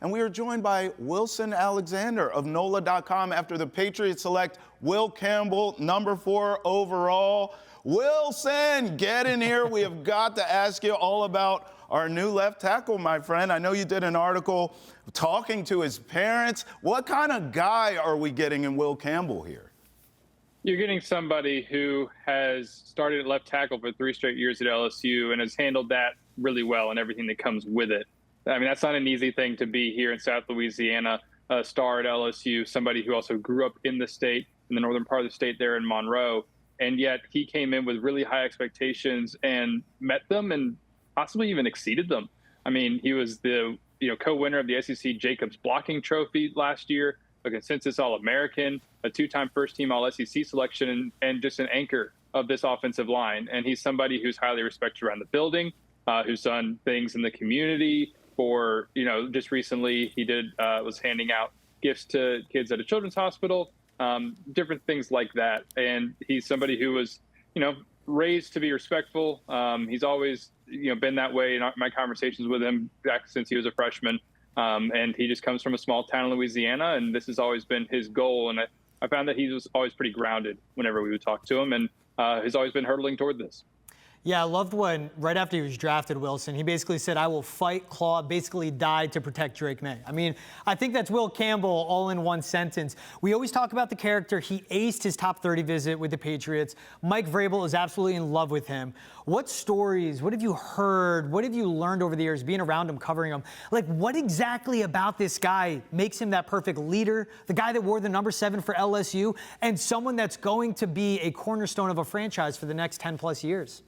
And we are joined by Wilson Alexander of NOLA.com after the Patriots select Will Campbell, #4 overall. Wilson, get in here. We have got to ask you all about our new left tackle, my friend. I know you did an article talking to his parents. What kind of guy are we getting in Will Campbell here? You're getting somebody who has started at left tackle for 3 straight years at LSU and has handled that really well and everything that comes with it. I mean, that's not an easy thing to be here in South Louisiana, a star at LSU, somebody who also grew up in the state, in the northern part of the state there in Monroe. And yet he came in with really high expectations and met them and possibly even exceeded them. I mean, he was the co-winner of the SEC Jacobs Blocking Trophy last year, a consensus All-American, a 2-time first-team All-SEC selection, and just an anchor of this offensive line. And he's somebody who's highly respected around the building, who's done things in the community. For, just recently he was handing out gifts to kids at a children's hospital, different things like that. And he's somebody who was, raised to be respectful. He's always, been that way in my conversations with him back since he was a freshman. And he just comes from a small town in Louisiana, and this has always been his goal. And I found that he was always pretty grounded whenever we would talk to him, and has always been hurtling toward this. Yeah, I loved when, right after he was drafted, Wilson, he basically said, I will fight, claw, basically die to protect Drake Maye. I mean, I think that's Will Campbell all in one sentence. We always talk about the character. He aced his top 30 visit with the Patriots. Mike Vrabel is absolutely in love with him. What stories, what have you heard, what have you learned over the years being around him, covering him? Like, what exactly about this guy makes him that perfect leader, the guy that wore the #7 for LSU, and someone that's going to be a cornerstone of a franchise for the next 10-plus years?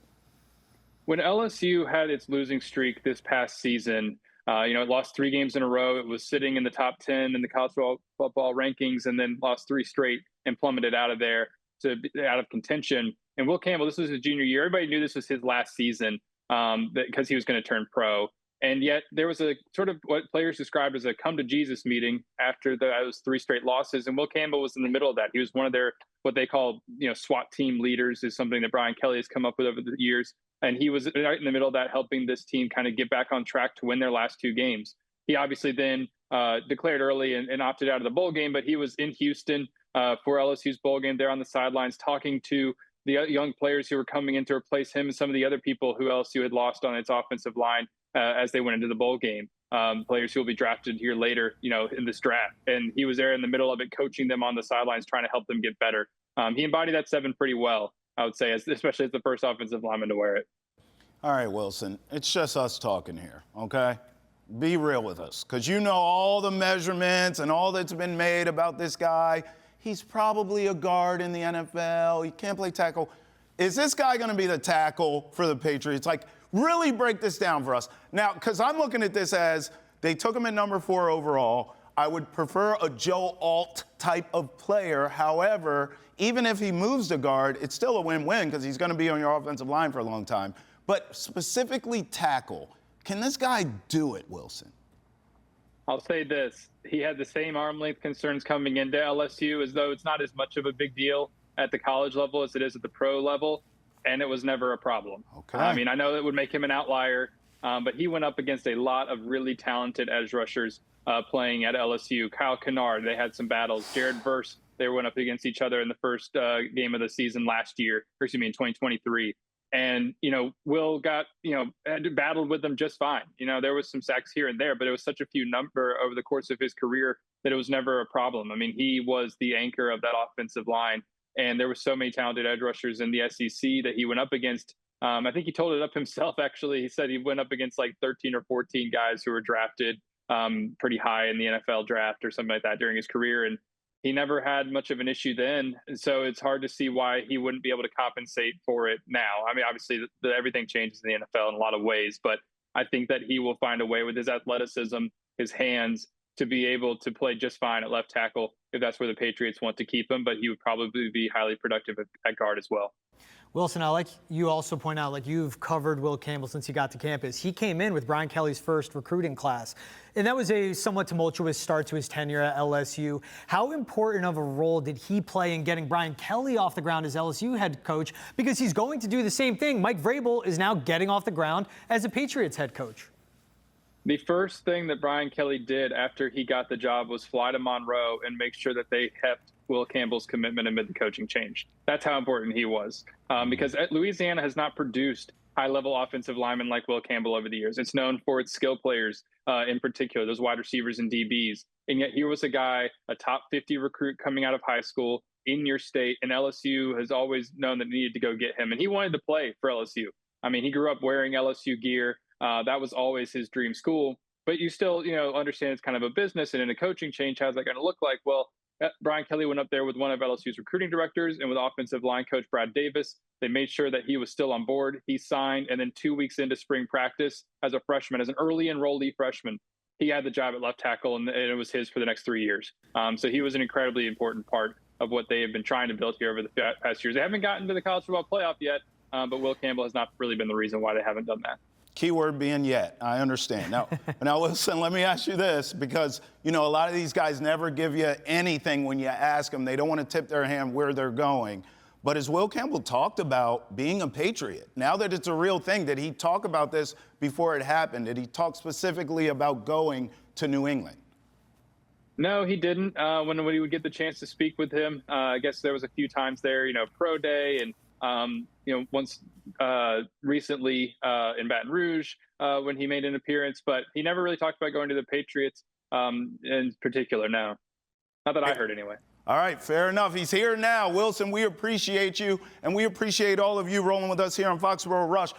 When LSU had its losing streak this past season, it lost 3 games in a row. It was sitting in the top 10 in the college football rankings, and then lost 3 straight and plummeted out of there out of contention. And Will Campbell, this was his junior year. Everybody knew this was his last season because he was going to turn pro. And yet there was a sort of what players described as a come to Jesus meeting after those 3 straight losses. And Will Campbell was in the middle of that. He was one of their, what they call, SWAT team leaders, is something that Brian Kelly has come up with over the years. And he was right in the middle of that, helping this team kind of get back on track to win their last 2 games. He obviously then declared early and opted out of the bowl game, but he was in Houston for LSU's bowl game there on the sidelines, talking to the young players who were coming in to replace him and some of the other people who LSU had lost on its offensive line as they went into the bowl game. Players who will be drafted here later, in this draft. And he was there in the middle of it, coaching them on the sidelines, trying to help them get better. He embodied that 7 pretty well, I would say, especially as the first offensive lineman to wear it. All right, Wilson, it's just us talking here, okay? Be real with us, because you know all the measurements and all that's been made about this guy. He's probably a guard in the NFL. He can't play tackle. Is this guy going to be the tackle for the Patriots? Like, really break this down for us. Now, because I'm looking at this as they took him at #4 overall. I would prefer a Joe Alt type of player. However, even if he moves to guard, it's still a win-win because he's going to be on your offensive line for a long time. But specifically tackle, can this guy do it, Wilson? I'll say this. He had the same arm length concerns coming into LSU, as though it's not as much of a big deal at the college level as it is at the pro level, and it was never a problem. Okay. I mean, I know that would make him an outlier, but he went up against a lot of really talented edge rushers playing at LSU. Kyle Kennard, they had some battles. Jared Verse, they went up against each other in the first game of the season last year, in 2023. And, Will got, battled with them just fine. There was some sacks here and there, but it was such a few number over the course of his career that it was never a problem. I mean, he was the anchor of that offensive line. And there were so many talented edge rushers in the SEC that he went up against. I think he told it up himself, actually. He said he went up against like 13 or 14 guys who were drafted pretty high in the NFL draft or something like that during his career. And he never had much of an issue then. And so it's hard to see why he wouldn't be able to compensate for it now. I mean, obviously, everything changes in the NFL in a lot of ways, but I think that he will find a way with his athleticism, his hands, to be able to play just fine at left tackle if that's where the Patriots want to keep him, but he would probably be highly productive at guard as well. Wilson, I like you also point out, like, you've covered Will Campbell since he got to campus. He came in with Brian Kelly's first recruiting class, and that was a somewhat tumultuous start to his tenure at LSU. How important of a role did he play in getting Brian Kelly off the ground as LSU head coach? Because he's going to do the same thing. Mike Vrabel is now getting off the ground as a Patriots head coach. The first thing that Brian Kelly did after he got the job was fly to Monroe and make sure that they kept Will Campbell's commitment amid the coaching change. That's how important he was, because Louisiana has not produced high-level offensive linemen like Will Campbell over the years. It's known for its skill players, in particular, those wide receivers and DBs. And yet here was a guy, a top 50 recruit coming out of high school in your state, and LSU has always known that it needed to go get him. And he wanted to play for LSU. I mean, he grew up wearing LSU gear. That was always his dream school. But you still, understand it's kind of a business, and in a coaching change, how's that going to look like? Well, Brian Kelly went up there with one of LSU's recruiting directors and with offensive line coach Brad Davis. They made sure that he was still on board. He signed, and then 2 weeks into spring practice as a freshman, as an early enrollee freshman, he had the job at left tackle, and it was his for the next 3 years. So he was an incredibly important part of what they have been trying to build here over the past years. They haven't gotten to the college football playoff yet, but Will Campbell has not really been the reason why they haven't done that. Keyword being yet. I understand. Now, listen, let me ask you this, because, a lot of these guys never give you anything when you ask them. They don't want to tip their hand where they're going. But as Will Campbell talked about being a Patriot, now that it's a real thing, did he talk about this before it happened? Did he talk specifically about going to New England? No, he didn't. When we would get the chance to speak with him, I guess there was a few times there, pro day and, once recently in Baton Rouge when he made an appearance, but he never really talked about going to the Patriots in particular, no. Not that I heard anyway. All right, fair enough. He's here now. Wilson, we appreciate you, and we appreciate all of you rolling with us here on Foxboro Rush.